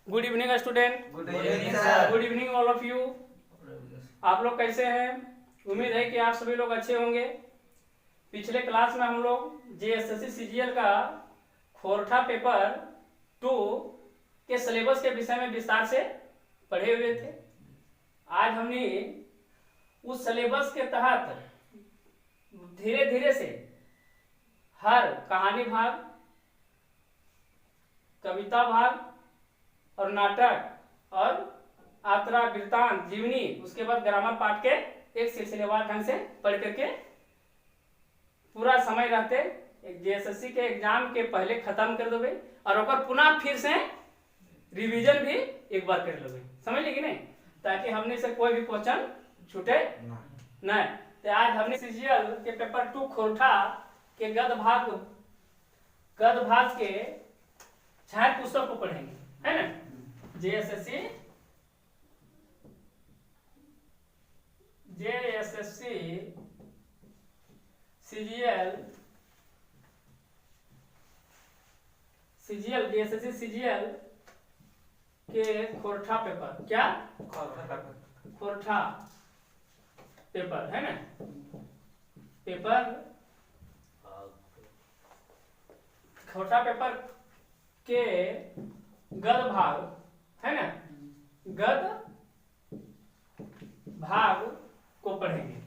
Good evening student. Good evening sir. Good evening all of you. आप लोग कैसे हैं? उम्मीद है कि आप सभी लोग अच्छे होंगे। पिछले क्लास में हम लोग जेएसएससी सीजीएल का खोरठा पेपर 2 के सिलेबस के विषय में विस्तार से पढ़े हुए थे। आज हमने उस सिलेबस के तहत धीरे धीरे से हर कहानी भाग, कविता भाग और नाटक और आत्रा, वृत्तांत, जीवनी, उसके बाद ग्रामर पाठ के एक सिलसिलेवार ढंग से पढ़ करके पूरा समय रहते जेएसएससी के एग्जाम के पहले खत्म कर दोगे और ओकर पुनः फिर से रिवीजन भी एक बार कर लोगे। समझ ली कि नहीं? ताकि हमने से कोई भी क्वेश्चन छूटे नहीं। तो आज हमने सीजीएल के पेपर 2 खोरठा के गद्य भाग के छाया पुस्तक को पढ़ेंगे, है ना? जेएसएससी सीजीएल के खोरठा पेपर, क्या खोरठा पेपर, है ना? पेपर खोरठा पेपर के गद्य भाग, है ना? गद्य भाग को पढ़ेंगे,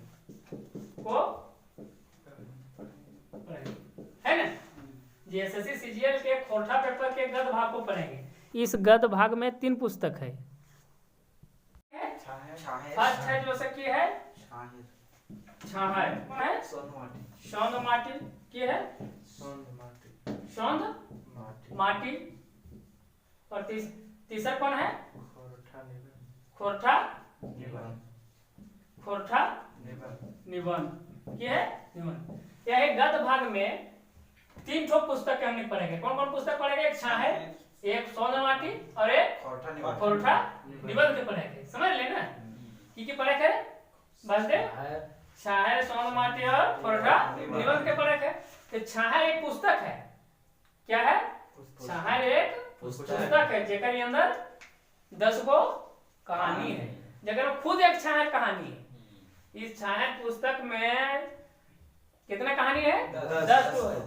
है ना? जेएसएससी सीजीएल के खोरठा पेपर के गद्य भाग को पढ़ेंगे। इस गद्य भाग में 3 पुस्तक है। फर्स्ट है जो की है छाहर, कौन है? सौंद माटी की है, सौंद माटी। और तीसरा कौन है? खोरठा निबंध की है, निबंध। यह गद्य भाग में 3 ठो पुस्तक हमने पढ़ेंगे। कौन कौन पुस्तक पढ़ेंगे? एक छाहर, एक सौंद माटी और एक खोरठा निबंध के पढ़ेंगे। समझ लेना की पढ़ेंगे? बस छाहर, सौंद माटी और खोरठा निबंध के पढ़ेंगे। तो छाहर एक पुस्तक है। क्या है? छाहर एक पुस्तक है जेकर अंदर 10 गो कहानी है, जगह खुद एक छाहर कहानी है। इस छाहर पुस्तक में कितना कहानी है? 10 गो है।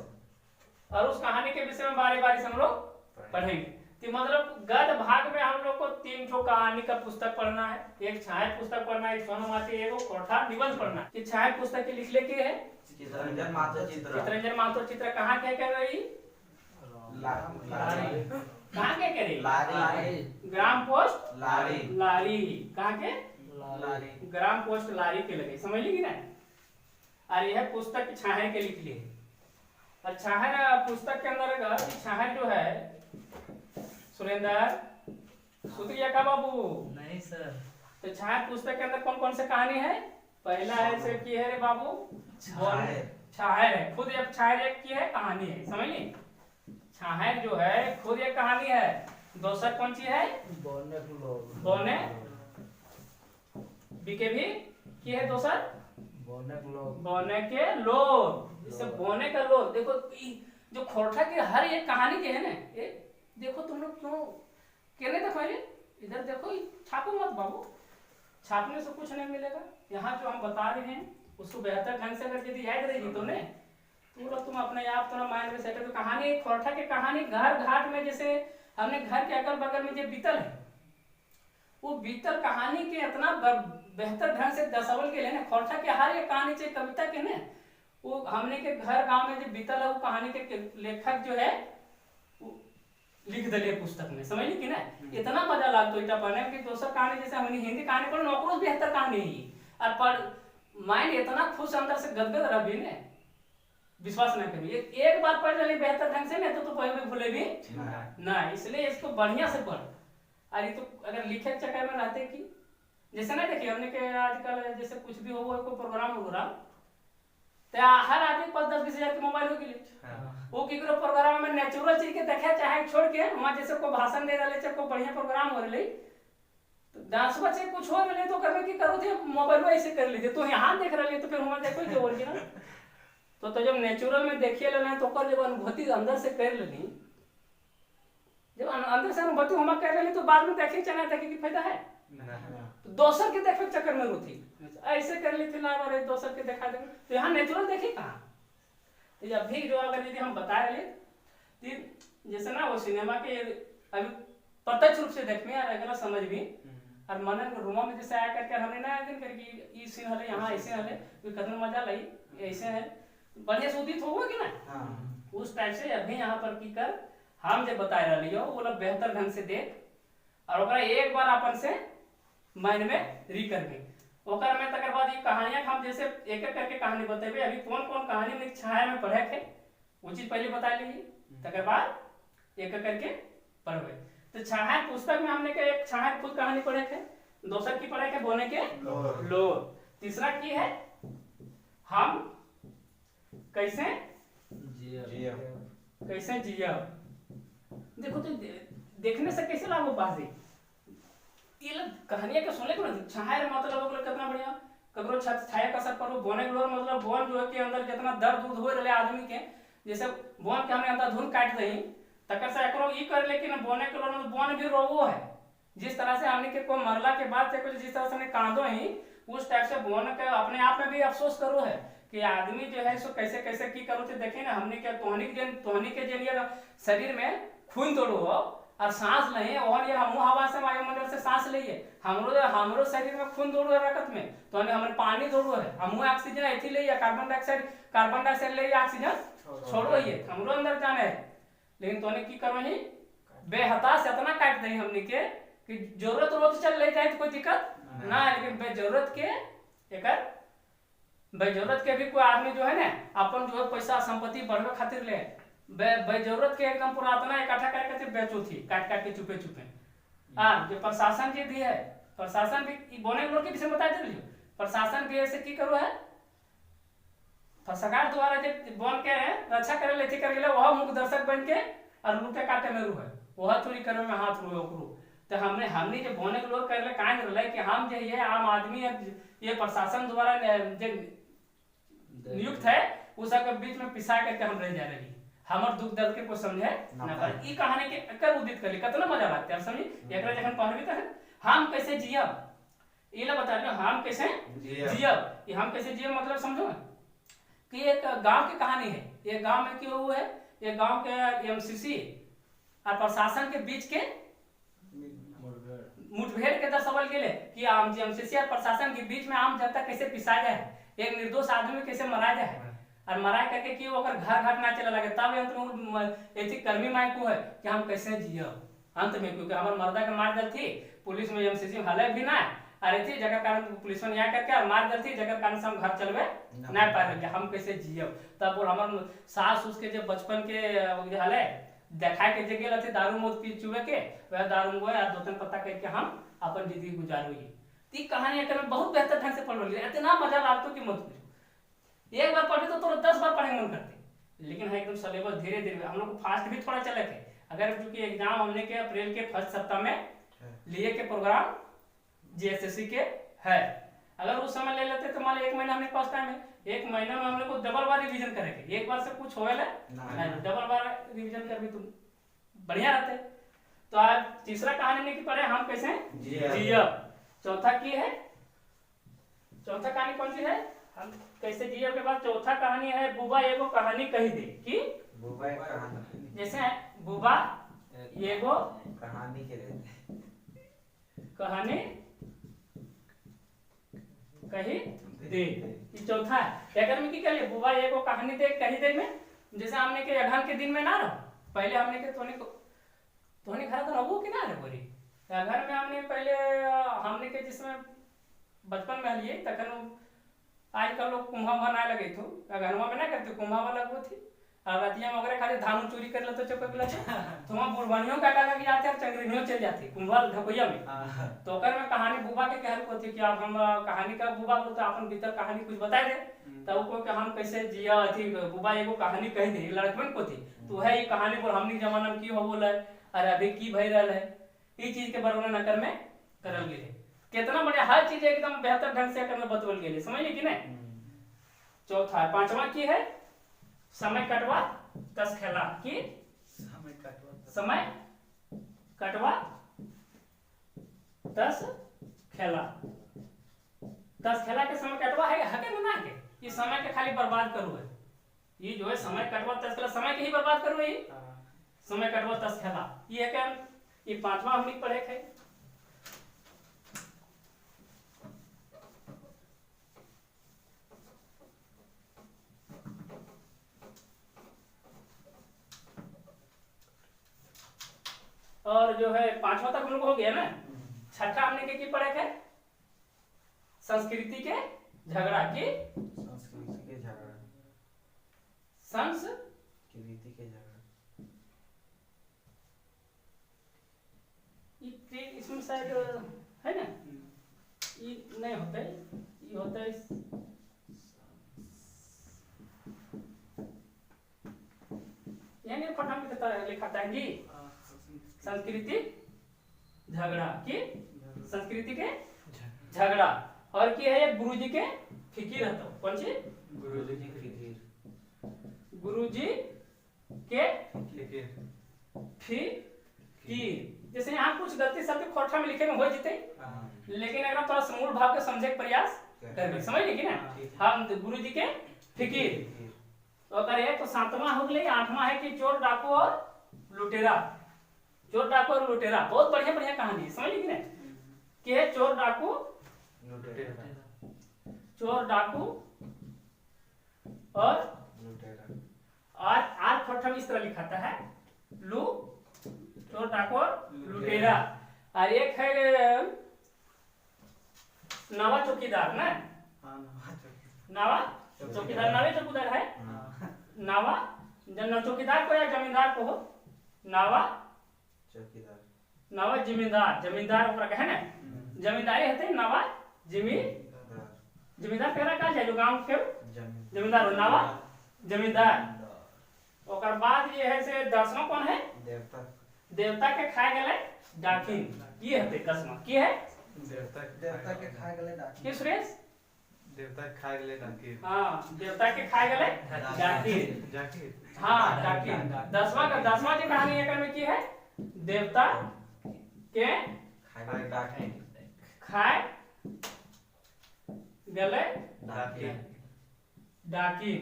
और उस कहानी के विषय में बारी बारी से हम लोग पढ़ेंगे। तो मतलब गद्य भाग में हम लोग को 3 ठो कहानी का पुस्तक पढ़ना है, एक छाया पुस्तक पढ़ना है, एक सौंद माटी, एक खोरठा निबंध पढ़ना है। ये छाया पुस्तक के लिखले के है चित्ररंजन महतो। चित्र कहाँ क्या कर रही? कहाँ क्या करी? ग्राम पोस्ट लारी। कहाँ के? ग्राम पोस्ट लारी के लगे। समझ ली कि नहीं? और यह पुस्तक छाहर के लिख लिए। और छाहर पुस्तक के अंदर छाहर जो है सुरेंद्र सुत्रिया का बाबू नहीं सर। तो छाहर पुस्तक के अंदर कौन कौन से कहानी है? पहला है से की है रे बाबू छाहर है, खुद एक छाहर एक की है कहानी है। समझ ली? छाहर जो है खुद एक कहानी है। दूसरा कौन सी है? बोने बीके भी की है। दूसरा बोने के लोग, जैसे बोने का लोग। देखो जो खोरठा की हर एक कहानी के है ना, ये देखो तुम लोग क्यों कहने देखो, इधर देखो, छापो मत बाबू, छापने से कुछ नहीं मिलेगा। यहाँ जो हम बता रहे हैं उसको बेहतर ढंग से अगर यदि याद रहेगी तो ने पूरा तुम अपने आप थोड़ा माइंड में सेट। तो कहानी खोरठा की कहानी घर घाट में, जैसे हमने घर के अगल बगल में जो बीतल है, वो बीतल कहानी के इतना बेहतर ढंग से दर्शावल के लिए खोरठा के हर एक कहानी से कविता के ने वो हमने के घर गांव में जो बीतल है वो कहानी के लेखक जो है लिख दिले पुस्तक में। समझ ली कि ना? इतना मजा लगता है पढ़ने में कि दोसर कहानी जैसे हमने हिंदी कहानी पढ़ नौकरों बेहतर कहानी है और पर माइंड इतना खुश अंदर से गदगद रह भी ने, विश्वास नहीं करिए। एक बार पढ़ ले बेहतर ढंग से नहीं तो पहले भूले भी ना। इसलिए इसको बढ़िया से पढ़। अरे तो अगर लिखे के चक्कर में रहते कि जैसे ना देखिए हमने के आजकल जैसे कुछ भी हो कोई प्रोग्राम हो रहा तो हर आदमी 5-10-20 हजार के मोबाइल हो गए। वो की करो प्रोग्राम में नेचुरल चीज के देखे चाहे छोड़ के वहां जैसे कोई भाषण दे रहे चाहे कोई बढ़िया प्रोग्राम हो रहे तो डांस बच्चे कुछ हो रहे तो करने की करो थे मोबाइल में ऐसे कर लीजिए। तो यहाँ देख रहे तो फिर वहां देखो जो ओरिजिनल तो जब नेचुरल में देखिए लेना तो कर जब अनुभूति अंदर से कर लेनी, जब अंदर से अनुभूति हम कर रहे तो बाद में देखे चला देखे की फायदा है तो दोसर के देखे चक्कर में होती ऐसे कर ली थी ना बारे दोसर के दिखा देंगे तो यहाँ नेचुरल देखी कहाँ। तो जब भी जो अगर यदि हम बता रहे तो जैसे ना वो सिनेमा के अभी प्रत्यक्ष रूप से देखने और अगला समझ भी और मनन रूमा में जैसे आया करके हमने ना दिन करके ये सीन हले यहाँ ऐसे हले कितना मजा लगी ऐसे है बढ़िया से उदित होगा कि ना उस टाइप से अभी यहाँ पर की कर हम जब बता रही हो वो लोग बेहतर ढंग से देख और ओकरा एक बार अपन से माइंड में री करके ओकर में तकर बाद ये कहानियां हम जैसे एक एक करके कहानी बतेबे अभी कौन कौन कहानी में छाया में पढ़े थे वो चीज पहले बता ली तकर बाद एक एक करके पढ़बे। तो छाया पुस्तक में हमने के एक छाया खुद कहानी पढ़े थे दूसर की पढ़े थे बोने के लोर तीसरा की है हम कैसे जिया देखो तो देखने से कैसे लाभ हो पास ये लोग कहानियां के सुनले को ना छाया मतलब लोग कितना बढ़िया ककरो छाया का असर करो बोने के लोर मतलब बोन जो है के अंदर जितना दर्द दूध हो रहे आदमी के जैसे बोन के हमने अंदर धुन काट दही तकर से एकरो ई कर लेकिन बोने के लोर में बोन भी रोगो है जिस तरह से हमने के को मरला के बाद से कुछ जिस तरह से हमने कांदो ही उस टाइप से बोन के अपने आप में भी अफसोस करो है कि आदमी जो है सो कैसे कैसे की करो थे देखे ना हमने क्या तोहनी के जरिए शरीर में खून तोड़ो हो और सांस लें और ये हम हवा से वायुमंडल से सांस लिए हमरो शरीर में खून दौड़ो है रक्त में तो हमें पानी दौड़ो है हम ऑक्सीजन एथी ले कार्बन डाइऑक्साइड ले ऑक्सीजन छोड़ो ये हमरो अंदर जाने है लेकिन तोने की करो ही बेहताश इतना काट दे हमने के कि जरूरत रोज चल ले जाए तो कोई दिक्कत ना है लेकिन बेजरूरत के एकर बेजरूरत के भी कोई आदमी जो है ना अपन जो पैसा संपत्ति बढ़वे खातिर ले बेजरूरत के एकदम पुरातना इकट्ठा करके बेचो थी काट काट के चुपे चुपे जो प्रशासन जी भी है प्रशासन भी बोने लोग के विषय में बता चलिए प्रशासन भी ऐसे की करो है सरकार द्वारा जो बोन के रक्षा करे लेथी कर गेले वह मुख दर्शक बन के और लूटे काटे में रू है वह चोरी करे में हाथ रू ओकरो तो हमने जो बोने के लोग करले काहे रहले कि हम जो ये आम आदमी ये प्रशासन द्वारा जो नियुक्त है उस सब के बीच में पिसा करके हम रह जा रही हमर दुख दर्द के को समझे ना पर ई कहानी के एकर उदित करली कितना मजा लगता है समझी एकरा जखन पढ़बी त हम कैसे जियब ई ला बता दो हम कैसे जियब ये हम कैसे जियब मतलब समझो कि एक गांव की कहानी है ये गांव में क्यों हुआ है ये गांव के एमसीसी और प्रशासन के बीच के मुठभेड़ के दर्शावल गेले कि आम एमसीसी और प्रशासन के बीच में आम जनता कैसे पिसा जाए एक निर्दोष आदमी कैसे मरा जाए और मराई करके कि ओकर घर घाट ना चले लगे तब अंत में एथी कर्मी माई को है कि हम कैसे जियो अंत में क्योंकि हमारे मर्दा के मार दल थी पुलिस में एमसीसी हले भी ना अरे थी जगह कारण पुलिस में यहाँ करके और मार दल थी जगह कारण से हम घर चलवे ना पा रहे हम कैसे जियो तब और हमारे सास उसके जब बचपन के हले देखा के जगह थे दारू मोद पी चुए के वह दारू गए और 2-3 पत्ता करके हम अपन जिंदगी गुजारो ये कहानी एक बहुत बेहतर ढंग से पढ़ लो इतना मजा लागतो कि मत पूछो एक बार पढ़े तो 10 बार पढ़ने मन करते लेकिन है एकदम सिलेबस धीरे धीरे हम लोग फास्ट भी थोड़ा चले थे अगर क्योंकि एग्जाम हमने के अप्रैल के फर्स्ट सप्ताह में लिए के प्रोग्राम जीएसएससी के है अगर उस समय ले लेते तो मान लो 1 महीना हमने फर्स्ट टाइम है 1 महीना में हम लोग को डबल बार रिवीजन करेंगे एक बार से कुछ होएला नहीं डबल बार रिवीजन कर भी तुम बढ़िया रहते। तो आज तीसरा कहानी में की पढ़े हम कैसे जियब चौथा की है चौथा कहानी कौन सी है हम कैसे जियब के बाद चौथा कहानी है बुबा एगो कहानी कही दे कि बुबा एक कहानी जैसे बुबा एगो कहानी के कहानी कही दे ये चौथा है एकर में की करिए बुबा एगो कहानी दे कही दे में जैसे हमने के अगहन के दिन में ना रहो पहले हमने के तोनी घर तो रहू कि ना रे बोरी घर में हमने पहले हमने के जिसमें बचपन में लिए तखन आजकल लोग कुम्हा बनाए लगे तो अगहनवा में ना करते कुम्हा वाला वो थी और रतिया में वगैरह खाली धान चोरी कर लेते चौक पिला तो वहां बुढ़वानियों का काका की जाते हैं चंगरियों चल जाती कुम्हा ढकोइया में तो ओकर में कहानी बुबा के कहल को थी कि आप हम कहानी का बुबा को तो अपन भीतर कहानी कुछ बताए दे तब को कि हम कैसे जिया थी बुबा एगो कहानी कही दे लड़कन को थी तो है ये कहानी पर हमनी जमाना में की हो बोला अरे अभी की भई रहल है ई चीज के वर्णन अकर में करल गेले कितना बढ़िया हर चीज एकदम बेहतर ढंग से अकर में बतवल गेले समझिए कि नहीं। चौथा पांचवा की है समय कटवा 10 खेला की समय कटवा तस खेला। तस खेला के समय कटवा है हके ना के ये समय के खाली बर्बाद करू है। ये जो है समय कटवा तस खेला समय के ही बर्बाद करू है। ये समय कटवा तस खेला ये है क्या ये पांचवा हमने पढ़े थे। और जो है पांचवा तक हम लोग हो गया ना। छठा हमने क्या पढ़े थे संस्कृति के झगड़ा की संस्कृति के झगड़ा संस्कृति के झगड़ा इसमें शायद है ना ये नहीं होता है ये होता है यानी पढ़ा में लिखा था जी संस्कृति झगड़ा की संस्कृति के झगड़ा। और क्या है गुरुजी के फिकीर है। तो कौन सी गुरुजी की फिकीर गुरुजी के फिकीर। जैसे यहाँ कुछ गलती शब्द खोटा में लिखे में हो जाते लेकिन अगर थोड़ा सा मूल भाव के समझे के प्रयास करबे समझ लिखी ना हम गुरुजी के फिकीर। तो अगर एक तो सातवां हो गई आठवां है कि चोर डाकू और लुटेरा। चोर डाकू और लुटेरा बहुत बढ़िया बढ़िया कहानी समझ लिखी ना कि है चोर डाकू चोर डाकू और आज खोटा में इस तरह लिखाता है लू चोर डाकू और लुटेरा। और एक है नावा चौकीदार ना नावा चौकीदार नावे चौकीदार है नावा चौकीदार को या जमींदार को हो नावा चौकीदार नावा जमींदार जमींदार ऊपर का है ना जमींदारी है नावा जमींदार केरा का है जो गांव के जमींदार नावा जमींदार। ओकर बाद ये है से दसवां कौन है देवता देवता के खाए गले डाकिन ये है दसवां की है देवता के खाए गले डाकिन किस सुरेश देवता के खाए गले डाकिन। हां देवता के खाए गले डाकिन हां डाकिन। दसवां की कहानी एक में की है देवता के खाए गले डाकिन खाए गले डाकिन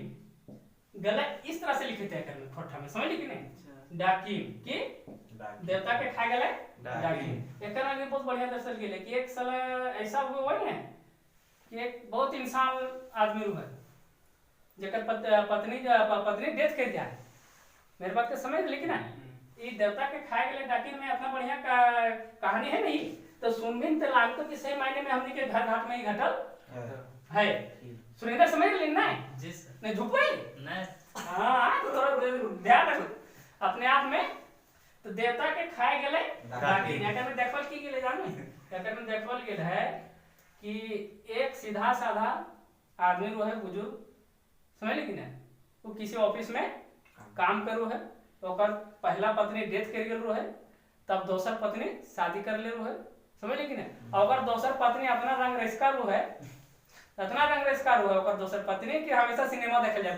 गले इस तरह से लिखे थे कर में खोटा में समझ लिखी नहीं डाकिन की देवता के खाए गले डाकिन। एक आगे बहुत बढ़िया दर्शन गेले कि एक साल ऐसा हुआ है कि एक बहुत इंसान आदमी रहे जेकर पत्नी डेथ कर जाए मेरे बात के समझ लिखी ना ये देवता के खाए गले डाकिन में इतना बढ़िया कहानी है नहीं तो सुनबीन तो लागतो कि सही मायने में हमने के घर घाट में ही घटल है। सुनिंदर समझ लेना है जी नहीं झूठ है नहीं हां तो थोड़ा ध्यान रखो अपने आप में। तो देवता के खाए गले डाकिन या में देखल की गेले जानो या में देखल गेल है कि एक सीधा साधा आदमी रहे बुजुर्ग समझ ली कि ना वो किसी ऑफिस में काम करू है ओकर पहला पत्नी डेथ कर गेल रहे तब दोसर पत्नी शादी कर ले रहे समझ ली कि ना। अगर दोसर पत्नी अपना रंग रेस्का रहे इतना रंग रेस्का रहे ओकर दोसर पत्नी कि हमेशा सिनेमा देखे जाए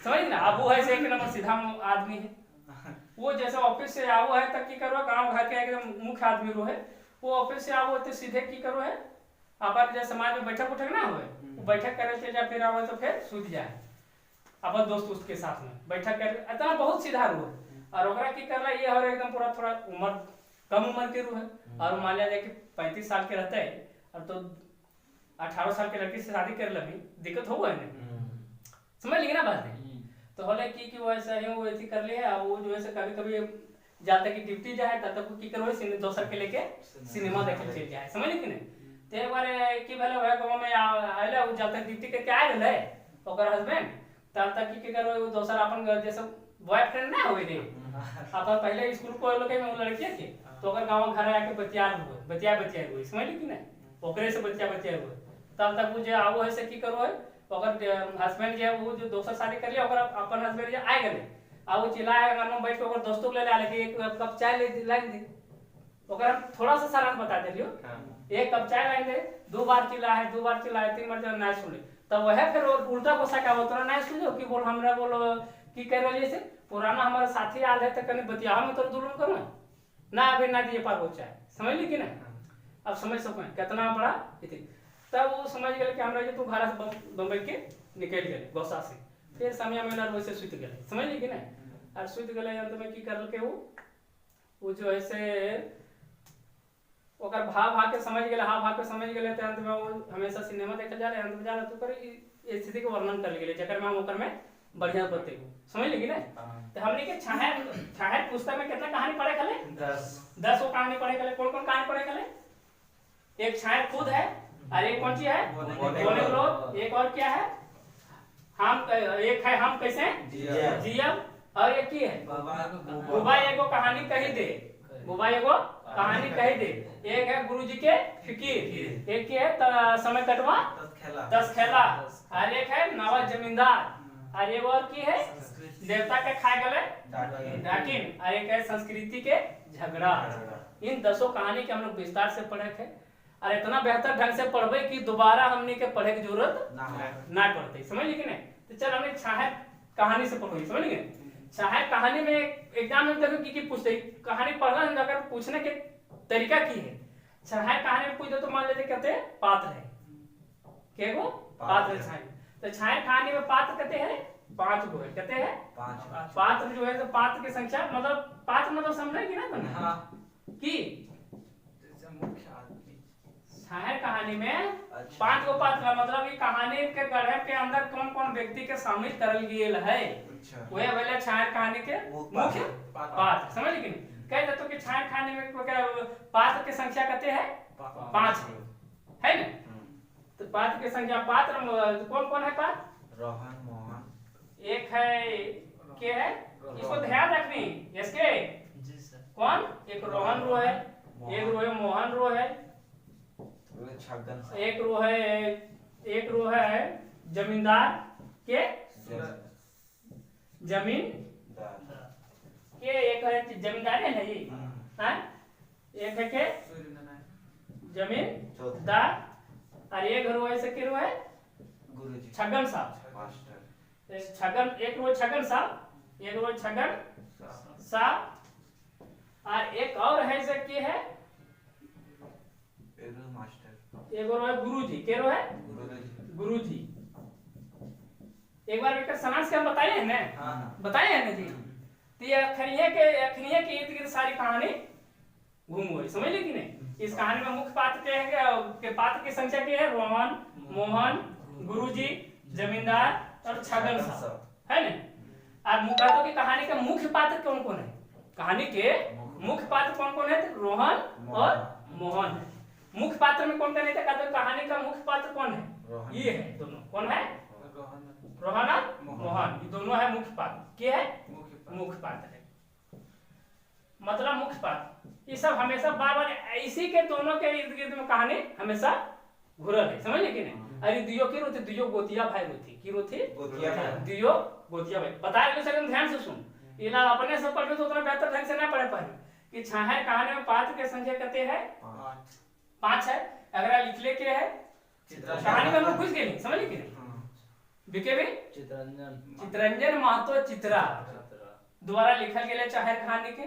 समझ ना। अब वो है से एक नंबर सीधा आदमी है वो जैसे ऑफिस से आओ है तक की करो गांव घर के एकदम मुख्य आदमी रहे वो ऑफिस से आओ तो सीधे की करो है अपन जैसे समाज में बैठक उठक ना होए वो बैठक करे चल जाए फिर आवे तो फिर सूत जाए अपन दोस्त उसके साथ में बैठक कर इतना बहुत सीधा रहे और ओकरा की करला ये और एकदम पूरा थोड़ा उम्र कम उम्र के रहे और मान लिया कि 35 साल के रहते हैं और तो 18 साल के लड़की से शादी कर लगी दिक्कत होगा नहीं समझ लिया ना बात तो होले कि वो ऐसा है वो ऐसी कर लिया वो जो है कभी कभी जाते कि ड्यूटी जाए तब तक की करो दोसर के लेके सिनेमा देखे चल जाए समझ ली कि नहीं। तो एक बार की भेले वह गांव में आइले वो जब तक ड्यूटी के आ गेले ओकर हस्बैंड तब तक की करो वो दोसर अपन जैसे बॉयफ्रेंड ना होई रे अपन पहले स्कूल को लोग में वो लड़की थी तो ओकर गांव घर आके बतिया हुए समझ ली कि नहीं ओकरे से बतिया हुए तब तक वो जो आवो है से की करो है ओकर हस्बैंड जो वो जो दोसर शादी कर लिया ओकर अपन हस्बैंड जो आ गेले आ वो चिल्लाए घर में बैठ के ओकर दोस्तों को ले आले कि एक कप चाय ले लाइन दे ओकर हम थोड़ा सा सारांश बता दे लियो एक कप चाय लाइन दे दो बार चिल्लाए 3 बार ना सुने तब वह फिर उल्टा गुस्सा का होता ना सुनो कि बोल हमरा बोलो की कर रही से पुराना हमारा साथी आल है त कने बतिया हम तो दुलम करो ना अभी ना दिए पार हो चाहे, समझ ली कि ना। अब समझ सको कितना पड़ा इतनी। तब वो समझ गए कि हमरा तू घर से बम्बई के निकल गए गौसा से, फिर समय में वैसे सुत गए, समझ ली कि ना। और सुत गए अंत में की कर के वो जो है से ओकर भाव के समझ गए, हाव भाव के समझ गए, तो अंत में वो हमेशा सिनेमा देखे जा रहे, अंत में जा रहे तो कर स्थिति के वर्णन कर गए जकर में हम ओकर में बढ़िया बते को, समझ ली कि ना। तो हमने के छाहर पुस्तक में कितना कहानी पढ़े खले 10 वो कहानी पढ़े खले। कौन कौन कहानी पढ़े खले? एक छाहर खुद है, और एक कौन सी है बोले लोग, एक और क्या है हम, एक है हम कैसे जियब, और एक की है बुबा एगो कहानी कही दे, बुबा एगो कहानी कही दे। एक है गुरुजी के फिकीर, एक की है समय कटवा 10 खेला, और एक है नवा जमींदार, और एक और की है देवता के खाए गले डाकिन, और एक है संस्कृति के झगड़ा। इन 10 कहानी के हम लोग विस्तार से पढ़े थे, और इतना बेहतर ढंग से पढ़बे कि दोबारा हमने के पढ़े की जरूरत ना पड़ती, समझ ली कि नहीं। तो चल हमने छाहर कहानी से पढ़ोगे, समझ ली। छाहर कहानी में एग्जाम में देखो की पूछते कहानी पढ़ना है, अगर पूछने के तरीका की है। छाहर कहानी में पूछ दो तो मान लेते कहते हैं पात्र है, के वो पात्र है छाहर। तो छाहर कहानी में पात्र कहते हैं 5 गो है, कहते हैं 5 पात्र जो है, तो पात्र की संख्या मतलब पात्र मतलब समझेगी ना तुम कि छाहर कहानी में 5 गो पात्र, मतलब ये कहानी के गढ़े के अंदर कौन कौन व्यक्ति के शामिल करल गेल है, वह वाला छाहर कहानी के मुख्य पात्र, समझ ली कि नहीं। कह देते कि छाहर कहानी में पात्र की संख्या कहते हैं 5 है ना। तो पात्र की संख्या पात्र कौन कौन है पात्र? रोहन मोहन, एक है के है, इसको ध्यान रखनी इसके कौन, एक रोहन रो है, एक रो है मोहन रो है, एक रो है जमींदार के जमीन के, एक है जमींदार है ना ये, एक है के जमींदार, और एक रो है से के रो है गुरुजी छगन साहब, छगन एक रो छगन साहब, एक रो छगन साहब, और एक और है से के है एक और है गुरुजी, के रो है गुरुजी। एक बार बेटा समाज के हम बताए हैं ना, बताए हैं ना जी। तो ये अखनिये के इर्द गिर्द सारी कहानी घूम गई, समझ ली कि नहीं। इस कहानी में मुख्य पात्र क्या है, के पात्र की संख्या क्या है? रोहन, मोहन, गुरुजी, जमींदार और छगन साहब, है ना। और मुकातो की कहानी के मुख्य पात्र कौन कौन है? कहानी के मुख्य पात्र कौन कौन है? रोहन और मोहन है। मुख्य पात्र में कौन कौन है? कहानी का मुख्य पात्र कौन है? ये है दोनों, कौन है? रोहन और मोहन, ये दोनों है मुख्य पात्र। क्या है? मुख्य पात्र है, मतलब मुख्य पात्र। ये सब हमेशा बार बार इसी के दोनों के इर्द गिर्द में कहानी हमेशा घुरल है, समझ लेकिन। अरे दियो की रोती, दियो गोतिया भाई रोती की रोती, दियो गोतिया भाई। बताया तो सर ध्यान से सुन, इला अपने से पढ़े तो उतना बेहतर ढंग से ना पढ़े पाए कि छाहर कहानी में पात्र की संख्या कहते हैं 5 है। अगर लिख ले के है कहानी में हम घुस गए, समझ ली कि नहीं। बिके भी चित्रंजन महतो चित्रा द्वारा लिखल गए छाहर कहानी के।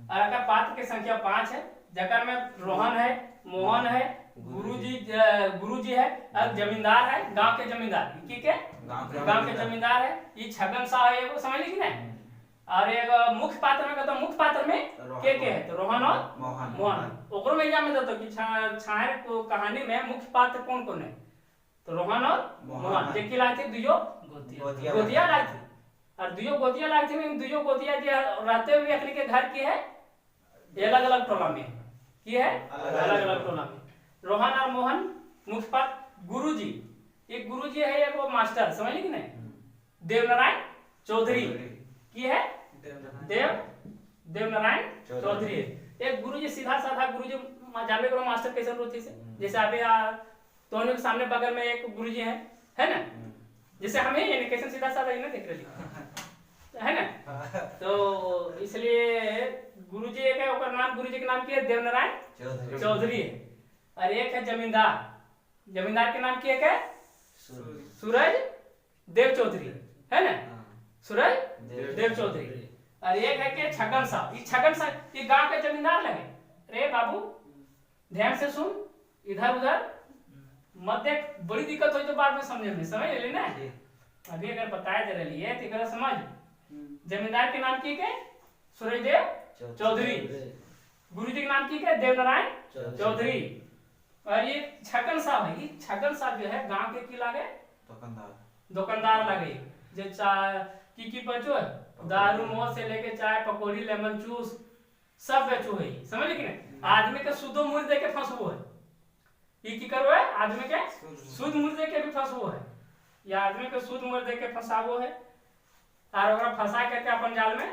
और अगर पात्र की संख्या 5 है, जकर में रोहन है, मोहन है, गुरुजी है और जमींदार है, गांव के जमींदार की के गांव के जमींदार है। ये छगन साहब है, वो समझ ली कि नहीं। और एक मुख्य पात्र में कहता हूं, मुख्य पात्र में के है तो रोहन और मोहन। ओकरो में एग्जाम में देता कि छाहर को कहानी में मुख्य पात्र कौन कौन है? तो रोहन और मोहन। जे की लाए थे दुयो गोतिया लाए थे, और दुयो गोतिया लाए थे। इन दुयो गोतिया जो रहते हुए अपने के घर की है अलग अलग टोला में, की है अलग अलग टोला में। रोहन और मोहन मुख्य पात्र। गुरुजी, एक गुरुजी है, एक वो मास्टर, समझ ली कि नहीं। देवनारायण चौधरी की है, देवनारायण चौधरी है। एक गुरुजी सीधा साधा गुरुजी जाने को मास्टर कैसे होती से, जैसे अभी तो के सामने बगल में एक गुरुजी है ना, जैसे हम ही कैसे सीधा साधा ही ना देख रहे है ना। तो इसलिए गुरुजी एक है, ओकर नाम गुरुजी के नाम की है देवनारायण चौधरी है। और एक है जमींदार, जमींदार के नाम की एक है सूरज देव चौधरी, है ना। सूरज देव चौधरी। और एक है के छगन साहब। ये छगन साहब ये गांव के जमींदार लगे। रे बाबू ध्यान से सुन, इधर उधर मत देख, बड़ी दिक्कत हो तो बाद में समझ में, समझ ले ना। अभी अगर बताए दे रही है तो एकरा समझ। जमींदार के नाम की के सूरजदेव चौधरी, गुरुजी के नाम की के देवनारायण चौधरी। और ये छगन साहब है, ये छगन साहब जो है गांव के की लागे दुकानदार लगे। जो चाय की बचो है, दारू मोह से लेके चाय पकौड़ी लेमन जूस सब बेचो है, समझ कि नहीं। आदमी के शुद्ध मूल्य दे के फंसबो है, ये की करो है आदमी के शुद्ध मूल्य दे के भी फंसबो है, या आदमी के शुद्ध मूल्य दे के फंसाबो है और ओकरा फंसा के अपन जाल में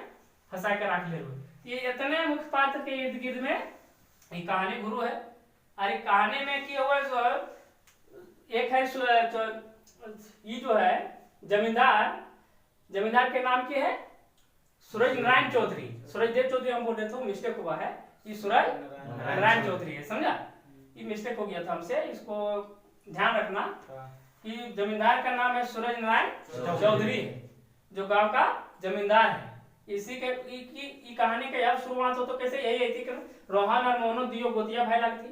फंसा के रख ले। ये इतने मुख्य पात्र के इर्द गिर्द में ये कहानी गुरु है। और ये कहानी में की हुआ एक है ये जो है जमींदार के नाम की है सूरज नारायण चौधरी। सूरजदेव चौधरी हम बोल रहे थे, मिस्टेक हुआ है, ये सूरज नारायण चौधरी है, समझा। ये मिस्टेक हो गया था हमसे, इसको ध्यान रखना कि जमींदार का नाम है सूरज नारायण चौधरी, जो गांव का जमींदार है। इसी के ई कहानी के यार शुरुआत हो तो कैसे यही थी कि रोहन और मोहन दियो गोतिया भाई लगती।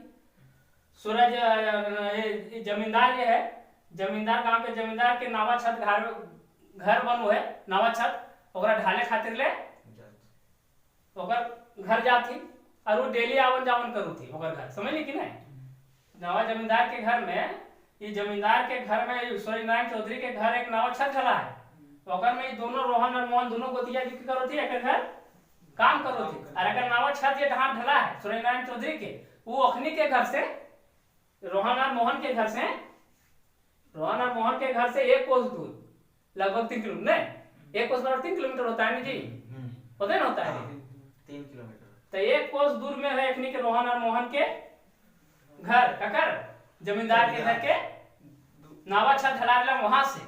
सूरज जमींदार ये है, जमींदार गांव के जमींदार के नावा छत घर बनो है, नावा छत ओकरा ढाले खातिर ले ओकर घर जाती और वो डेली आवन जावन करू थी ओकर घर, समझ ली कि नहीं। नावा जमींदार के घर में, ये जमींदार के घर में सूरज नारायण चौधरी के घर एक नावा छत ढला है, ओकर में दोनों रोहन और मोहन दोनों गोतिया जी करो थी, एक घर काम करो थी। और अगर नावा छत ये ढला है सूरज नारायण चौधरी के, वो अखनी के घर से रोहन और मोहन के घर से एक कोस दूर लगभग 3 किलोमीटर, नहीं 1 कोस बराबर 3 किलोमीटर होता है ना जी, पता ना होता है 3 किलोमीटर। तो 1 कोस दूर में है अखनी के रोहन और मोहन के घर, ककर जमींदार के घर के नावा छत ढला रहा वहां से,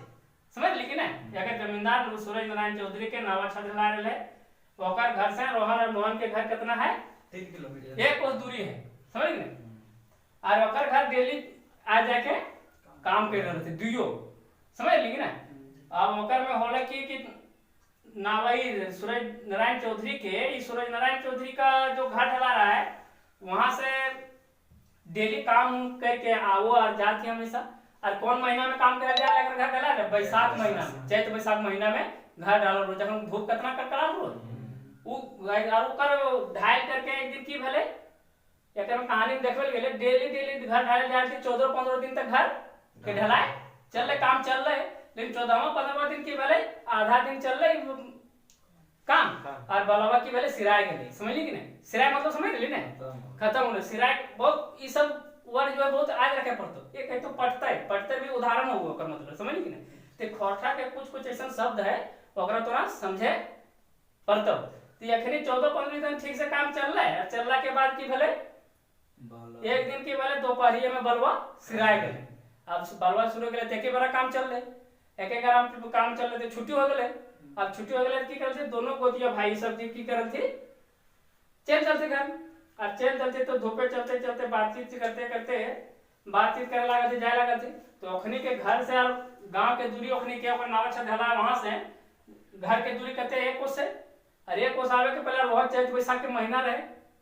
समझ लेकिन अगर जमींदार सूरज नारायण चौधरी के नावा छत ढला रहे ओकर घर से रोहन और मोहन के घर कितना है 3 किलोमीटर, 1 कोस दूरी है, समझ गए। और ओकर घर डेली आ जाके काम कर रहे थे दुइयो, समझ ली ना। अब ओकर में होला कि नावाई सूरज नारायण चौधरी के, सूरज नारायण चौधरी का जो घर ढला रहा है वहां से डेली काम करके आओ और जाती हमेशा। और कौन महीना में काम करे जा घर ढला है, बैसाख महीना में, चैत बैसाख महीना में घर डालो रोज, जब धूप कितना कर करा रोज और ओकर ढाल करके एक दिन की भले एक कहानी देखल गेले, डेली घर ढाल जाती 14-15 दिन तक घर के ढलाए चल रहे, काम चल रहे। लेकिन 14वां-15वां दिन की भले आधा दिन चल रहे काम और बलवा की भले सिराय गई, समझ ली कि नहीं। सिराय मतलब समझ ली ना, खत्म हो गया सिराय। बहुत ये सब वर्ड जो है बहुत आज रखे पड़तो, एक तो पटते भी उदाहरण हो ओकर मतलब, समझ ली कि नहीं। तो खोरठा के कुछ ऐसा शब्द है ओकरा तोरा समझे पड़तो। तो अखनी 14-15 दिन ठीक से काम चल रहा है, चलला के बाद की भले एक दिन की भले दोपहरिया में बलवा सिराय गए। अब बलवा शुरू गए तो एक बार काम चल रहे, एक काम चल रहे, छुट्टी हो गए। अब छुट्टी हो गए की करते दोनों गोतिया भाई सब जी की करल थी चल चलते घर, और चल चलते तो धूपे चलते चलते बातचीत करते करते बातचीत करे लगा थे, जाए लगा थे। तो अखनी के घर से और गांव के दूरी अखनी के नावा छत ढला वहां से घर के दूरी कहते 1 कोस से, और 1 कोस आवे के पहले बहुत चैत बैसाख के महीना रहे,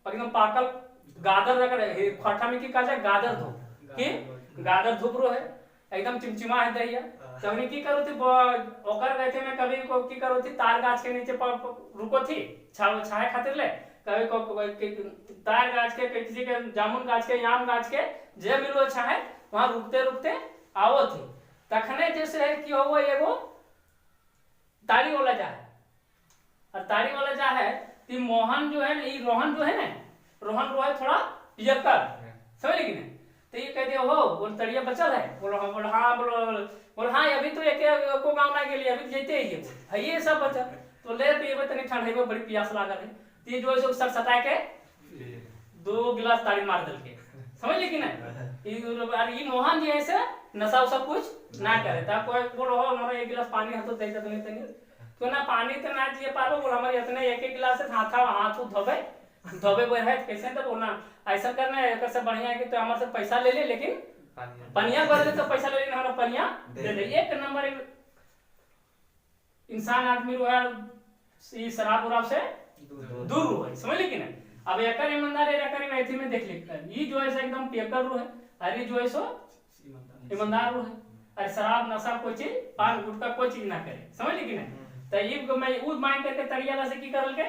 एकदम पाकल गादर रहे खोरठा में की कहा गादर धूप की गादर धूप रो है एकदम चिमचिमा है दहिया। तो हमने की करो थी ओकर गए थे मैं कभी को की करो थी तार गाछ के नीचे रुको थी छाए खातिर ले, कभी को तार गाछ के किसी के जामुन गाछ के आम गाछ के जे मिलो छाए वहां रुकते रुकते आओ थी। तखने जैसे है कि हो एगो ताड़ी वाला जा है, और ताड़ी वाला जा है ती मोहन जो है ना, रोहन जो है ना, रोहन रो है थोड़ा पियक्कर, समझ लेकिन नहीं। तो ये कहते हो बोल तड़िया बचल है, बोलो हाँ, बोलो हाँ, बोलो हाँ अभी तो एक को गाँव ना के लिए अभी जेते ही है ये सब बचल तो ले पिए तनी ठंड है, बड़ी प्यास लागल है। तो जो है सर सटा के 2 गिलास ताड़ी मार दल के, समझ ली कि नहीं। ये मोहन जी ऐसे नशा उसा कुछ ना करे, तब कोई बोलो हो हमारा 1 गिलास पानी हाथ दे तनी तो ना पानी तो ना जिए पारो, बोल हमारे इतने 1 गिलास से हाथ धोबे बोल है कैसे तो बोलना ऐसा करना है से बढ़िया है कि तो हमारे से पैसा ले ले, लेकिन पनिया कर दे तो पैसा ले लेना पनिया दे दे। 1 नंबर इंसान आदमी रो ई शराब उराब से दूर दूर रहे, समझ ली कि नहीं। अब एकर ईमानदार एकर एथी में देख लिख ई जो है से एकदम पेपर रो है, और ई जो है सो ईमानदार रो है, और शराब नशा कोई चीज पान गुटखा कोई चीज ना करे, समझ ली कि नहीं। तो ई को मैं उ मांग करके तरिया से की करल के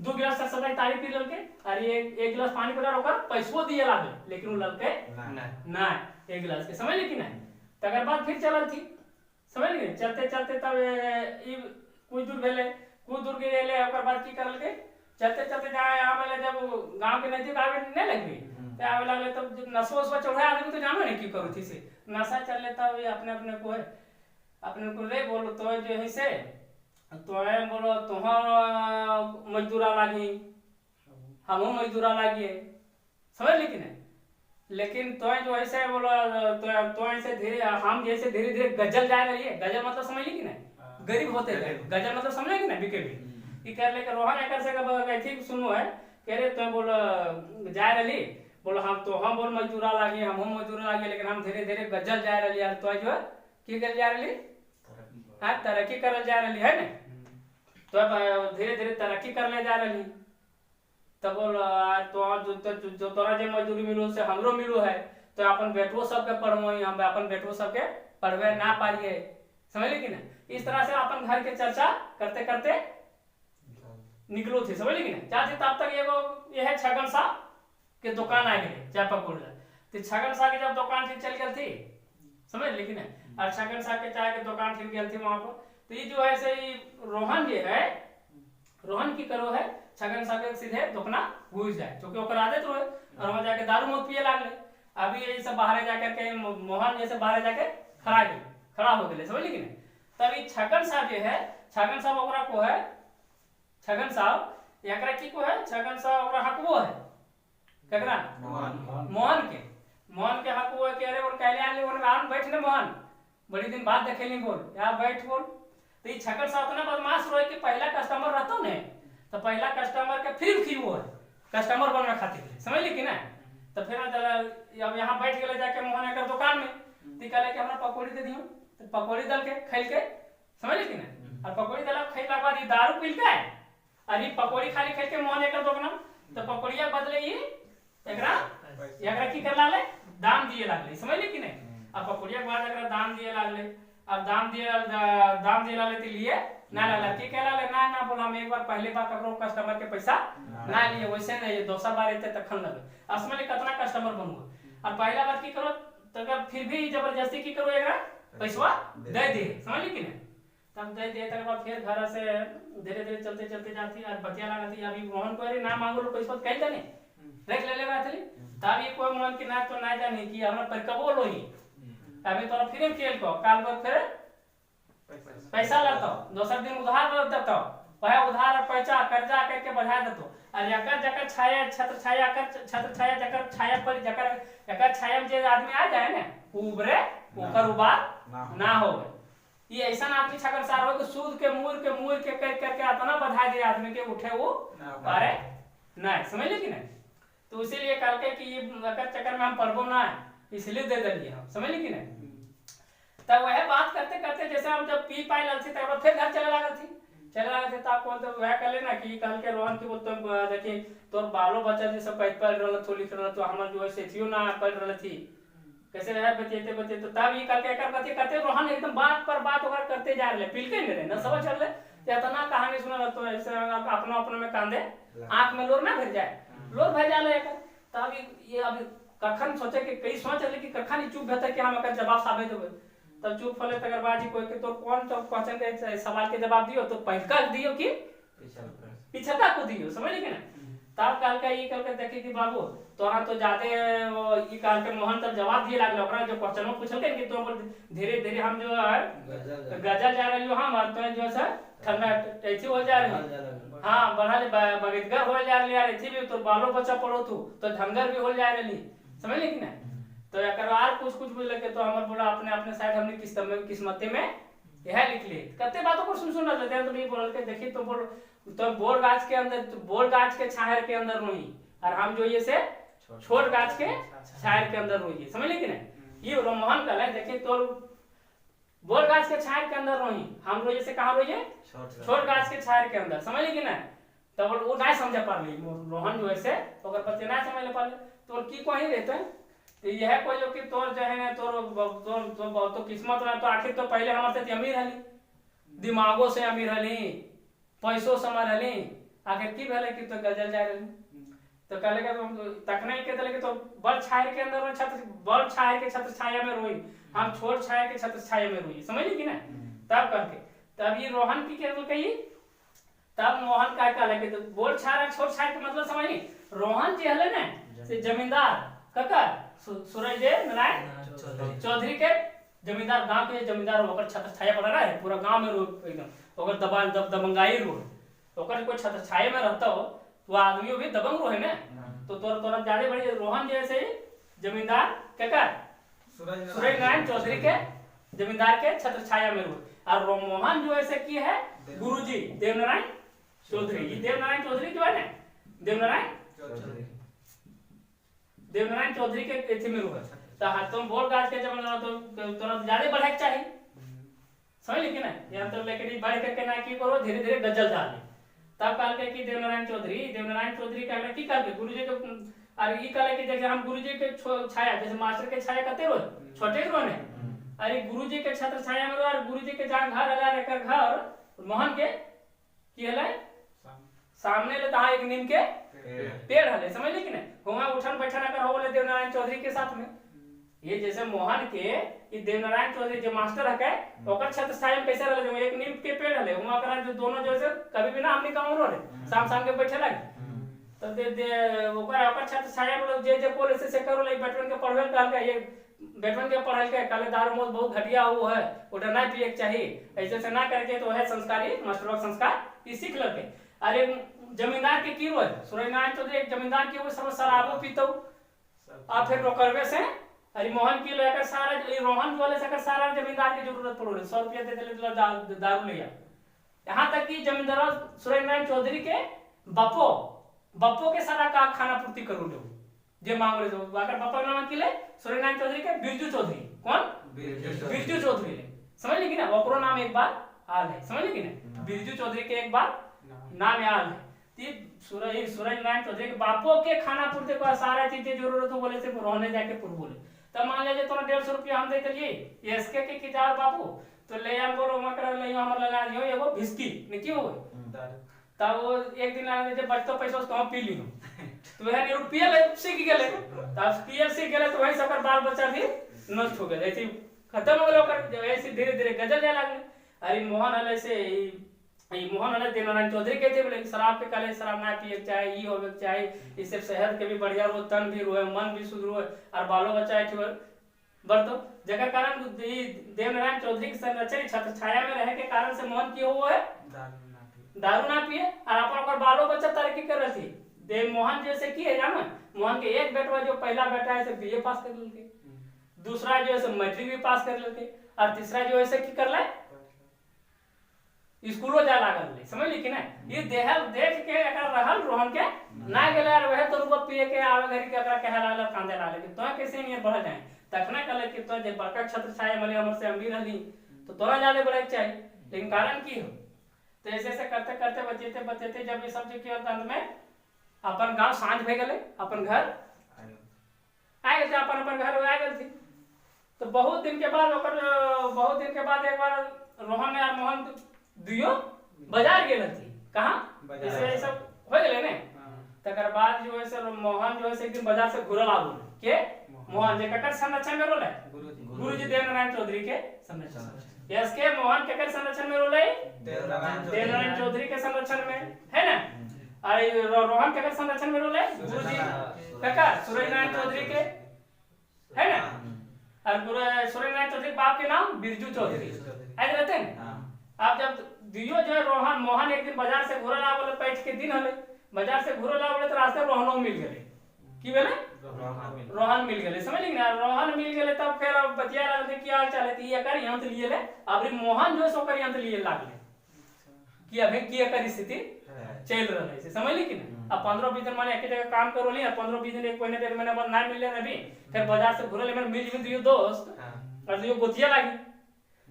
2 गिलास सदाई तारी पी लेल के, और ये 1 गिलास पानी पिला ओकर पैसो दिए लागल, लेकिन उ ललके ना 1 गिलास के, समझ ली कि नहीं। तकर बाद फिर चलल थी, समझ ली, चलते चलते तब ई कुछ दूर भेले, कुछ दूर गेले, ओकर बाद की करल के चलते चलते जाए आवे, जब गांव के नजदीक आवे नहीं लगबी तो आवे लागले, तब नशा वशा चढ़ा आदमी तो जानो नहीं की करू थी से नशा चलले, तब अपने अपने को है अपने को रे बोलो तो जो है से तो है बोलो तोहर मजदूरा लागी हमहू मजदूरा लागी, समझ ली कि नहीं। लेकिन तो जो ऐसे बोलो तो ऐसे धीरे हम जैसे धीरे धीरे गजल जाए रही है, गजल मतलब समझ ली कि नहीं, गरीब होते गए, गजल मतलब समझ कि नहीं, बिके भी की कर लेकर रोहन एकर से ठीक सुनो है कह रहे तो बोल जाए रही, बोलो हम बोल मजदूरा लागी हम मजदूरा लागी, लेकिन हम धीरे धीरे गजल जाए रही यार, तो जो है की कर जा रही हाँ तरक्की कर जा रही है ना, तो धीरे धीरे तरक्की कर ले जा रही, तब बोल तो जो तोरा जे मजदूरी मिलो से हमरो मिलो है, तो अपन बेटो सबके पढ़बो, हम अपन बेटो सबके पढ़वे ना पारिए, समझ ली कि ना। इस तरह से अपन घर के चर्चा करते करते निकलो थे, समझ ली कि ना। चाची तब तक एगो यह छगन सा के दुकान आ गए चाय पकड़, तो छगन सा के जब दुकान ठीक चल गई थी, समझ ली कि ना, और छगन सा के चाय के दुकान ठीक गई थी वहां पर, तो ये जो है सही रोहन ये है, रोहन की करो है छगन सा के सीधे दुकाना घुस जाए, क्योंकि ओकर आदत रहे, और वहां जाके दारू मत पिए लागले। अभी ये सब बाहर जाकर के मोहन जैसे बाहर जाके खड़ा हो गए, समझ ली कि नहीं। तभी छगन सा जो है, छगन साहब ओकरा को है, छगन साहब एकरा की को है, छगन साहब ओकरा हकबो है ककरा मोहन के हकबो है, कह रहे और कहले आले और आन बैठ ने मोहन, बड़ी दिन बाद देखेली बोल यार बैठ बोल। तो ये छगन साहब इतना बदमाश रहे कि पहला कस्टमर रहतो ने, तो पहला कस्टमर के फिर की वो है कस्टमर बनने खातिर, समझ ली कि ना। तो फिर अब यहाँ बैठ गए जाके मोहन एकर दुकान में, तो कहले कि हमरा पकौड़ी दे दियो, तो पकौड़ी दल के खैल के, समझ ली कि ना। और पकौड़ी दल खैला बाद ये दारू पील के, और ये पकौड़ी खाली खेल के मोहन एकर दुकान, तो पकौड़िया बदले ये एकरा की कर लाले दाम दिए लागले, समझ ली कि नहीं। अब पकौड़िया के बाद एकरा दाम दिए लागले, अब दाम दिए लाले तो लिए ना लाला की कह लाले ना बोल, हम एक बार पहले बार ककरो कस्टमर के पैसा ना लिए, वैसे नहीं दोसर बार एते तखन लगे असमले कितना कस्टमर बनबो। और पहला बार की करो तो फिर भी जबरदस्ती की करो एकरा पैसा दे दे, समझ ली कि नहीं। तब दे दिए तक बाद फिर घर से धीरे धीरे चलते चलते जाती और बतिया लगा थी, अभी मोहन को अरे ना मांगो पैसा कह जाने रख ले लेगा थी, तब ये कोई मोहन की ना तो ना जाने कि हमरा पर कबो लोही, अभी तोरा फिर खेल को काल पर फिर पैसा लातो, दोसर दिन उधार देतो, वह उधार पैसा कर्जा करके बढ़ा देतो, और जकर छाया छत्र छाया जकर छाया पर जकर छाया में जे आदमी आ जाए ना उबरे ओकर उबार ना हो। ये ऐसा आदमी छकर सार हो कि सूद के मूर के करके इतना बधा दे आदमी के उठे वो अरे नहीं, समझ ली कि नहीं। तो इसीलिए कल के कि ये चक्कर में हम पढ़बो ना, इसलिए दे दिए हम, समझ ली कि नहीं। तब वह बात करते करते जैसे हम जब पी पाई लल थी तब फिर घर चले लगा थी तो आपको तो वह कर लेना कि कल के रोहन की वो तो देखिए तोर बालो बच्चा जैसे पढ़ रहा तो लिख रहा तो हमारे जो है थियो ना पढ़ रही थी कैसे रहे बचते तो तब ये कल के कर बते करते रोहन एकदम बात पर बात वगैरह करते जा रहे पिलके नहीं रहे ना सब चल रहे इतना कहानी सुना रहा तो ऐसे अपना अपने में कांदे आंख में लोर ना भर जाए, लोर भर जाए तब ये अभी कखन सोचे कि कई सोच रहे कि कखन चुप बेहतर कि हम अगर जवाब साबित हो तब चुप फले तकर बाद जी कोई के तो कौन तो क्वेश्चन के सवाल के जवाब दियो तो पहलका दियो कि पिछलका को दियो, समझ ली कि ना। तब कल का ये कल के देखी कि बाबू तोरा तो जाते ये कल के मोहन तब जवाब दिए लागले ओकरा जो क्वेश्चन में पूछल के कि तो धीरे धीरे हम जो है गजल जा रही हो हम और तो जो है ठंडा ऐसी हो जा रही हां बढ़ाले बगैरगर हो जा रही यार ऐसी भी तो बालो बच्चा पढ़ो तो ढंगर भी हो जा रही, समझ ली कि ना। तो एकर और कुछ बोल के तो हमर बोला अपने अपने साइड हमने किस्मते में यह लिख ली कते बातों को सुन लेते हैं तो नहीं बोल के देखी तो बोल गाछ के अंदर तो बोल गाछ के छायर के अंदर रोई और हम जो ये से छोट गाछ के छायर के अंदर रोई, समझ ली कि नहीं। ये रोमोहन कल है देखिए तो बोल गाछ के छाया के अंदर रोही, हम रोइए से कहाँ रोइए, छोट गाछ के छाया के अंदर, समझ ली कि नहीं। तब वो नहीं समझ पाली रोहन जो ऐसे ओकर बच्चे नहीं समझ पाले, तो की कहीं रहते हैं। तो यह कोई जो कि तोर जो है ना तो किस्मत ना, तो आखिर तो पहले हमारे से अमीर हली, दिमागो से अमीर हली, पैसों से अमीर हली, आखिर की भले कि तो गजल जा रही। तो कहले के तखने के तले के तो बड़ छाया के अंदर छत्र, बड़ छाया के छत्र छाया में रोई, हम छोट छाया के छत्र छाया में रोई, समझ ली कि ना। तब करके तब ये रोहन की केवल कही, तब मोहन का कहले के तो बोल छाया छोट छाया के मतलब समझ ली। रोहन जी हले ना से जमींदार ककर सूरज देव नारायण चौधरी के जमींदार, गांव के जमींदार ओकर छत्र छाया पड़ रहा है, पूरा गांव में एकदम ओकर दबंगाई रो, ओकर कोई छत्र छाया में रहता हो तो आदमी भी दबंग रो है ना। तो तोरा ज्यादा बड़ी रोहन जैसे जमींदार ककर सूरज नारायण चौधरी के जमींदार के छत्र छाया में रो, और मोहन जो ऐसे की है गुरुजी देवनारायण चौधरी, ये देवनारायण चौधरी जो है ना, देवनारायण चौधरी के एथी में रुका। तो तुम बोल गाछ के जब तो तुरंत ज्यादा बढ़े के चाहिए, समझ ली कि ना। यहाँ तो लेकिन बढ़ करके ना की करो, धीरे धीरे गजल डाल दे। तब कहल के कि देवनारायण चौधरी कहले की कहल के गुरुजी के, अरे ई कहले कि जैसे हम गुरुजी के छाया, जैसे मास्टर के छाया कते रो छोटे रो ने, अरे गुरुजी के छत्र छाया में रो, और गुरुजी के जहां घर हला एकर घर मोहन के की हले सामने ले तहां एक नीम के पेड़ हले, समझ ली कि नहीं। वहां उठन बैठन कर हो बोले देवनारायण चौधरी के साथ में। ये जैसे मोहन के ये देवनारायण चौधरी जो मास्टर है ओकर छत्र छाया में कैसे रहले, एक नीम के पेड़ हले, वहां करा जो दोनों जो से कभी भी ना हमनी गांव रो रे शाम शाम के बैठे लगे। तब दे ओकर छत्र छाया में जे जे बोले से करो ले बैठन के पढ़वे कहल के, ये बैठन के पढ़ल के कहले दारू मौत बहुत घटिया हो है, ओटा ना पिए के चाहिए, ऐसे से ना करके तो है संस्कारी मास्टर संस्कार ई सीख लगे। अरे जमींदार के की रोज सूरज नारायण चौधरी एक जमींदार की वो सब शराबो पीतो, आ फिर रोकरवे से अरे मोहन की लेकर सारा रोहन वाले से सारा जमींदार की जरूरत पड़ो, 100 रुपया दे दे दारू लिया। यहाँ तक कि जमींदार सूरज नारायण चौधरी के बप्पो के सारा का खाना पूर्ति करू लो जे मांग रहे, तो अगर बप्पा नाम की ले सूरज नारायण चौधरी के बिरजू चौधरी, कौन बिरजू चौधरी ले, समझ ली कि ना। ओकरो नाम एक बार आल है, समझ ली कि ना, बिरजू चौधरी के एक बार नाम आल है। सूरज नारायण चौधरी के बापो के खाना पूर्ति को सारा चीजें जरूरत हो बोले से रहने जाके पूर्व बोले। तब मान लीजिए तुम 150 रुपया हम देते लिए एसके के किताब बाबू, तो ले हम बोलो मकर ले हम लगा दियो एगो भिस्की ने की हो तब वो एक दिन आने जे बचतो पैसा तो हम पी लियो, तो वह रुपया ले सीख गेले, तब पीएल सीख गेले तो वही सकर बाल बच्चा भी नष्ट हो गए, ऐसे खत्म हो गए ओकर, ऐसे धीरे धीरे गजल जाए लागले। अरे मोहन हले से मोहन हले देवनारायण चौधरी कहते बोले शराब के काले शराब ना पिए चाहे ई होवे चाहे, इससे सेहत के भी बढ़िया रो, तन भी रोए, मन भी शुद्ध रोए, और बालो बच्चा एठे बरतो, जेकर कारण देवनारायण चौधरी के संरक्षण छत्र छाया में रहे के कारण से मोहन की हो है दारू ना पिए, और अपन बालो बच्चा तरक्की कर रही थी। देव मोहन जैसे की है जाना, मोहन के एक बेटा जो पहला बेटा है से बीए पास कर लेके, दूसरा जो है मैट्रिक भी पास कर लेके, और तीसरा जो है की कर ले स्कूलो जा लागल, समझ ली कि ना। ये देख के अगर रहल रोहन के ना गेले और वह तो रुपया पिए के आवे घरी के अगर कहे लागल कांदे लागल कि तो कैसे नहीं बढ़ जाए, तखने कहले कि तो जे बड़का छत्र छाया मले हमर से अमीर हली तो तोरा ज्यादा बढ़े के चाहिए, लेकिन कारण की हो। तो ऐसे ऐसे करते करते बचते जब ये सब की अंत में अपन गांव सांझ भे गेले, अपन घर आ गए, अपन अपन घर आ गए थी। तो बहुत दिन के बाद एक बार रोहन और मोहन दुयो बाजार गेल थी, कहां ऐसे सब हो गेले ने। तकर बाद जो है मोहन जो है एक दिन बाजार से घुरल आबू के मोहन जे ककर संरक्षण में रोले गुरुजी देवनारायण चौधरी के संरक्षण, यस के मोहन केकर संरक्षण में रोले देवनारायण चौधरी के संरक्षण में है ना। अरे रोहन केकर संरक्षण में रोले गुरुजी ककर सूरज नारायण चौधरी के है ना, और सूरज नारायण चौधरी बाप के नाम बिरजू चौधरी ऐसे रहते हैं। अब जब दियो जो रोहन मोहन एक दिन बाजार से घुरल आवले, पैठ के दिन हले बाजार से घुरल आवले तो रास्ते रोहनो मिल गेले, की बेले रोहन मिल गेले, समझ ली ना। रोहन मिल गेले तब फिर बतिया लागले कि हाल चाल है एकर यंत लिए ले, अब मोहन जो सोकर यंत लिए लागले कि अबे की एकर स्थिति चल रहले से, समझ ली कि ना। अब 15-20 दिन माने एक जगह काम करो ली, 15-20 दिन एक महीने 1.5 महीने बाद ना मिले रवि, फिर बाजार से घुरल में मिल दियो दोस्त और दियो गोतिया लागी।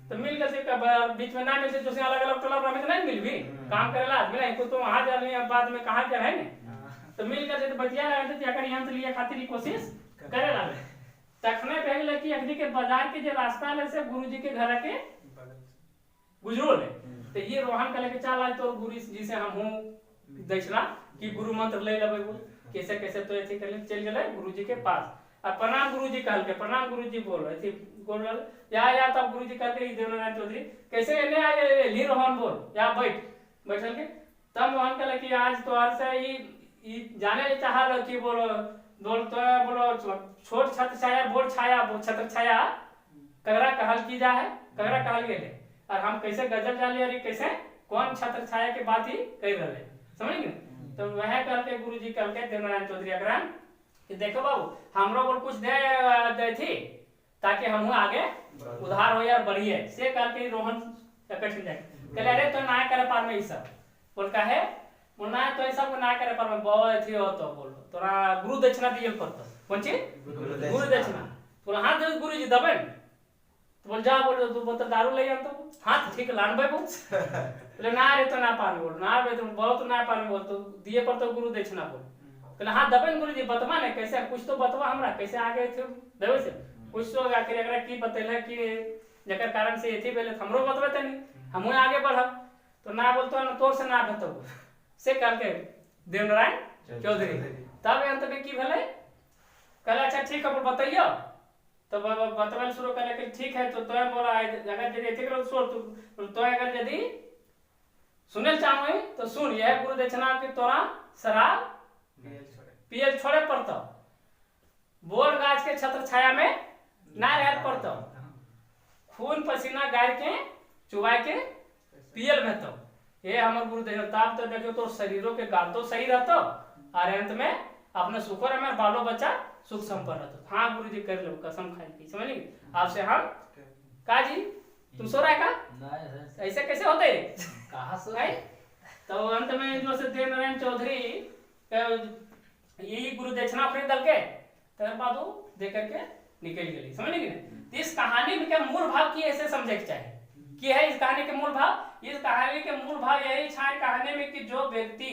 तो मिल के बीच में ना मिलते जो अलग अलग टोला में तो नहीं मिल भी काम करेला आदमी नहीं को तो वहां जा रही बाद में कहां जा है ना तो मिल कर तो बतिया लगा थे अगर यहां से लिए खातिर की कोशिश करेला तखने पे गेल कि अखनी के बाजार के जो रास्ता ले से गुरुजी के घर के गुजरो ले तो ये रोहन के लेके चल आज तो गुरु जी से हम हूं दक्षिणा कि गुरु मंत्र ले लेबे बोल कैसे कैसे तो ऐसे कर ले चल गेले गुरुजी के पास और प्रणाम गुरुजी कहल के प्रणाम गुरुजी बोल ऐसे बोल या तब गुरुजी कहल के देवनारायण चौधरी कैसे ने आ ली रोहन बोल या बैठल के तब रोहन कहले कि आज तो आज से ई जाने ले चाह रहा कि बोलो बोलो छोट छत्र छाया बोल छाया छत्र छाया कगरा कहल की जा है कगरा कहल गेले और हम कैसे गजल डाली और कैसे कौन छत्र छाया के बात ही कह रहे समझ गए तो वह करके गुरुजी कहलके देवनारायण चौधरी अग्रह कि देखो बाबू हमरो को कुछ दे थी ताकि हम आगे उधार हो या बढ़िए से करके रोहन कठिन जाए कहले अरे तो ना करे पार में ई सब बोल का है बोलना तो ऐसा को ना करे पार में बहुत थी हो तो बोलो तोरा गुरु दक्षिणा दिए पड़ता कौन ची गुरु दक्षिणा बोल हां दे गुरुजी दबन तो बोल जा बोल तू बोतल दारू ले आ तो हां ठीक लानबे बोल बोले ना रे तो ना पान बोल ना बे तो बहुत ना पान बोल तो दिए पर तो गुरु दक्षिणा बोल कहले हां दबन गुरुजी बतवा ने कैसे कुछ तो बतवा हमरा कैसे आगे थे देवे से कुछ तो आखिर एकरा की बतेला कि जकर कारण से एथी बेले हमरो बतबे नहीं हमहु आगे बढ़ब तो ना बोलतो ना तोर से ना बतबो से करके देवनारायण चौधरी तब अंत में की भेले कहले अच्छा ठीक है बताइयो तो बतवल शुरू करे कि ठीक है तो तोय बोला अगर यदि एथी करो सो तो अगर यदि सुनल चाहो तो सुन यह गुरु दक्षिणा के तोरा शराब पियल छोड़े पड़ता बोल गाछ के छत्र छाया में ना रह पड़ता खून पसीना गाड़ के चुबाई के पियल में तो ये हमर गुरु देवताप तो देखो तो शरीरों के गाल तो सही रहता और अंत में अपने सुखर में बालो बच्चा सुख संपन्न रहता हाँ गुरु जी कर लो कसम खाई की समझ ली आपसे हम का जी तुम सो रहा है का ऐसे कैसे होते कहां सो तो अंत में जो से देवनारायण चौधरी यही गुरु दक्षिणा अपने दल के तर बाद दे करके निकल गई समझ ली तो इस कहानी में क्या मूल भाव की ऐसे समझे के चाहिए कि है इस कहानी के मूल भाव इस कहानी के मूल भाव यही छाया कहानी में कि जो व्यक्ति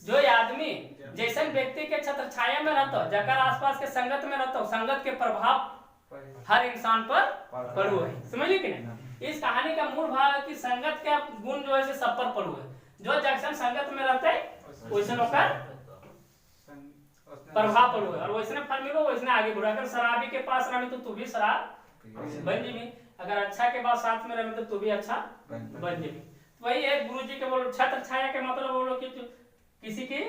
जो आदमी जैसे व्यक्ति के छत्र छाया में रहता जकर आसपास के संगत में रहता संगत के प्रभाव हर इंसान पर पड़ो है समझ ली कि नहीं इस कहानी का मूल भाव है कि संगत के गुण जो है सब पर पड़ो है जो जैसे संगत में रहते वैसे होकर प्रभाव पड़ो है और वैसे फल मिलो वैसे आगे बढ़ो अगर शराबी के पास रहे तो तू भी शराब बन जी अगर अच्छा के बाद साथ में रहे तो तू भी अच्छा बन जी वही है गुरुजी के बोलो छत्र छाया के मतलब बोलो कि किसी के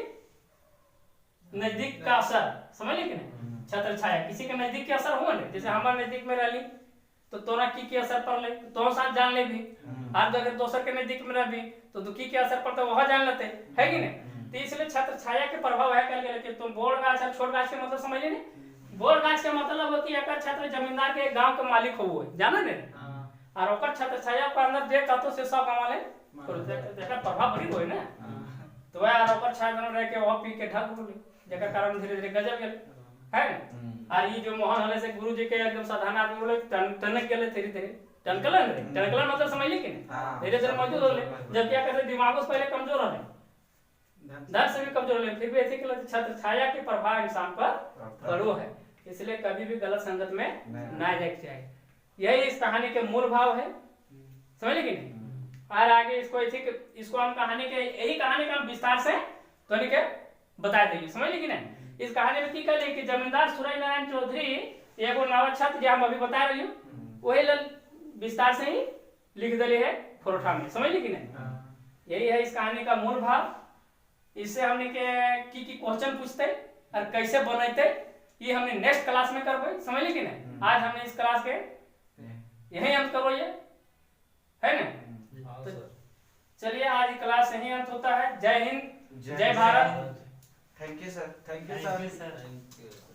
नजदीक का असर समझ ली कि नहीं छत्र छाया किसी के नजदीक के असर हुआ नहीं जैसे हमारे नजदीक में रही तो तोरा की असर पड़ ले तो साथ जान ले भी आज अगर दोसर के नजदीक में रह भी तो दुखी के असर पड़ता वह जान लेते है कि नहीं तो इसलिए छत्र छाया के प्रभाव है कल कि तुम बोल गाछ और छोट गाछ के मतलब समझ ले बोल गाछ के मतलब होती है एक छत्र जमींदार के गांव के मालिक हो जानो ने और ओकर छत्र छाया के अंदर जे कतो से सब कमाले तो जेकर प्रभाव बड़ी होय ना तो वह और ओकर छाया रह के वह पी के ढक बोले जेकर कारण धीरे धीरे गजब गेल है और ये जो मोहन हले से गुरुजी के एकदम साधारण आदमी बोले टनक गेले धीरे धीरे टनकलन मतलब समझ ली कि धीरे धीरे मौजूद होले जब क्या करते दिमाग उस पहले कमजोर रहले धर से भी कमजोर रहले फिर भी ऐसे के छत्र छाया के प्रभाव इंसान पर पड़ो है इसलिए कभी भी गलत संगत में ना जाए चाहिए यही इस कहानी के मूल भाव है समझ ली कि नहीं और आगे इसको हम कहानी के यही कहानी का विस्तार से तो के बता देंगे समझ ली कि नहीं इस कहानी में की कहले कि जमींदार सूरज नारायण चौधरी एगो नव छत्र जो हम अभी बता रही हूँ वही विस्तार से ही लिख दिले है फोरठा में समझ ली कि नहीं यही है इस कहानी का मूल भाव इससे हमने के की क्वेश्चन पूछते और कैसे बनते ये हमने नेक्स्ट क्लास में करबे समझ ली कि नहीं आज हमने इस क्लास के यही अंत करो ये है ना तो चलिए आज क्लास यही अंत होता है जय हिंद जय Bharat thank you sir thank you sir